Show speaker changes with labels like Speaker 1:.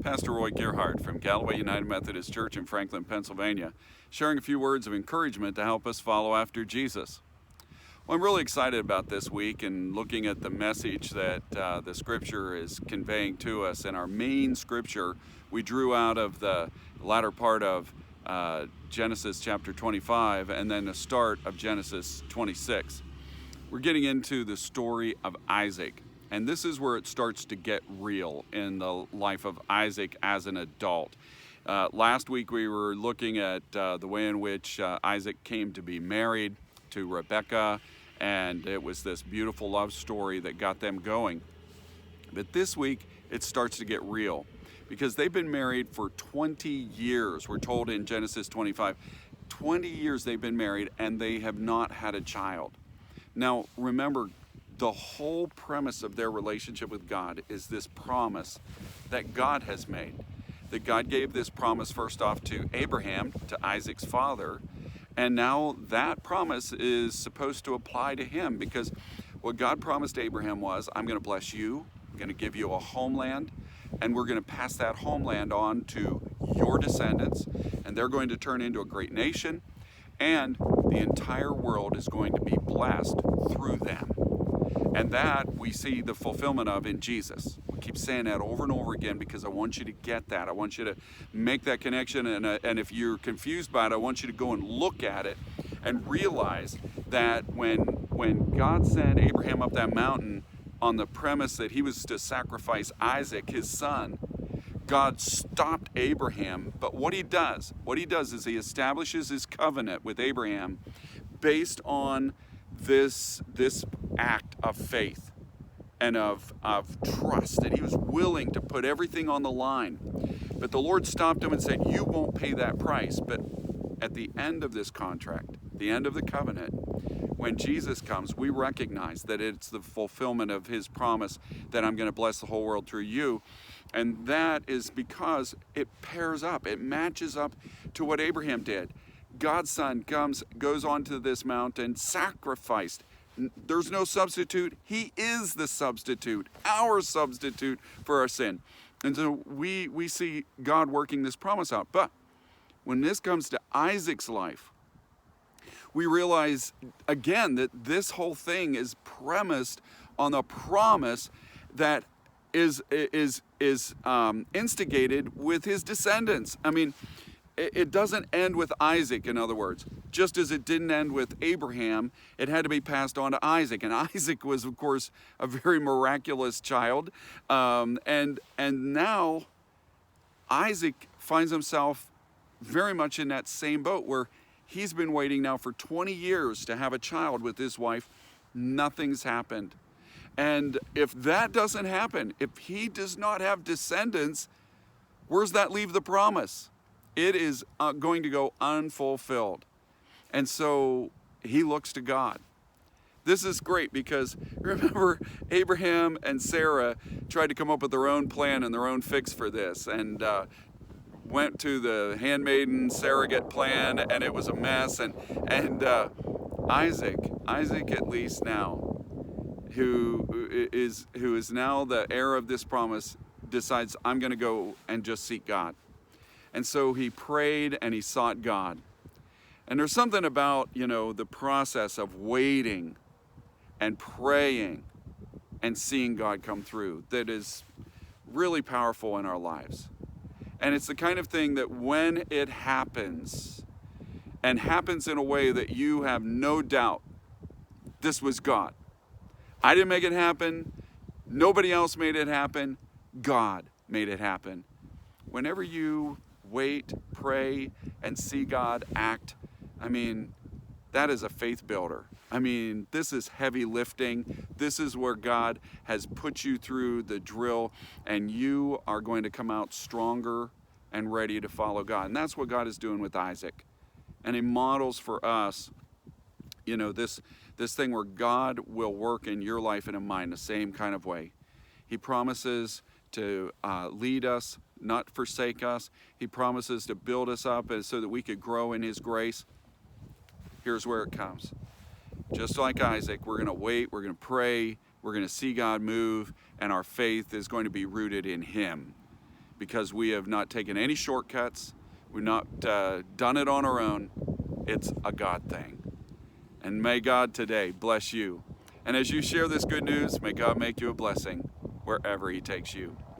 Speaker 1: Pastor Roy Gerhardt from Galloway United Methodist Church in Franklin, Pennsylvania, sharing a few words of encouragement to help us follow after Jesus. Well, I'm really excited about this week and looking at the message that the scripture is conveying to us. And our main scripture we drew out of the latter part of Genesis chapter 25 and then the start of Genesis 26. We're getting into the story of Isaac. And this is where it starts to get real in the life of Isaac as an adult. Last week we were looking at the way in which Isaac came to be married to Rebekah, and it was this beautiful love story that got them going. But this week it starts to get real because they've been married for 20 years. We're told in Genesis 25, 20 years they've been married and they have not had a child. Now remember, the whole premise of their relationship with God is this promise that God has made. That God gave this promise first off to Abraham, to Isaac's father, and now that promise is supposed to apply to him, because what God promised Abraham was, I'm going to bless you, I'm going to give you a homeland, and we're going to pass that homeland on to your descendants, and they're going to turn into a great nation, and the entire world is going to be blessed through them. And that we see the fulfillment of in Jesus. We keep saying that over and over again because I want you to get that. I want you to make that connection. And if you're confused by it, I want you to go and look at it and realize that when God sent Abraham up that mountain on the premise that he was to sacrifice Isaac, his son, God stopped Abraham. But what he does is he establishes his covenant with Abraham based on this act of faith and of trust, that he was willing to put everything on the line. But the Lord stopped him and said, you won't pay that price. But at the end of this contract, the end of the covenant, when Jesus comes, we recognize that it's the fulfillment of his promise that I'm going to bless the whole world through you. And that is because it pairs up, it matches up to what Abraham did. God's son goes onto this mountain, sacrificed. There's no substitute. He is the substitute, our substitute for our sin. And so we see God working this promise out. But when this comes to Isaac's life, we realize again that this whole thing is premised on the promise that is instigated with his descendants. I mean, it doesn't end with Isaac, in other words. Just as it didn't end with Abraham, it had to be passed on to Isaac. And Isaac was, of course, a very miraculous child. And now Isaac finds himself very much in that same boat where he's been waiting now for 20 years to have a child with his wife. Nothing's happened. And if that doesn't happen, if he does not have descendants, where's that leave the promise? It is going to go unfulfilled. And so he looks to God. This is great because remember, Abraham and Sarah tried to come up with their own plan and their own fix for this, and went to the handmaiden surrogate plan, and it was a mess. And Isaac at least now, who is now the heir of this promise, decides, I'm going to go and just seek God. And so he prayed and he sought God. And there's something about, the process of waiting and praying and seeing God come through that is really powerful in our lives. And it's the kind of thing that when it happens, and happens in a way that you have no doubt, this was God. I didn't make it happen. Nobody else made it happen. God made it happen. Whenever you wait, pray, and see God act, that is a faith builder. This is heavy lifting. This is where God has put you through the drill, and you are going to come out stronger and ready to follow God. And that's what God is doing with Isaac. And he models for us, this thing where God will work in your life and in mine the same kind of way. He promises to lead us, not forsake us. He promises to build us up so that we could grow in his grace. Here's where it comes. Just like Isaac, we're going to wait, we're going to pray, we're going to see God move, and our faith is going to be rooted in him. because we have not taken any shortcuts. We've not done it on our own. It's a God thing. And may God today bless you. And as you share this good news, may God make you a blessing wherever He takes you.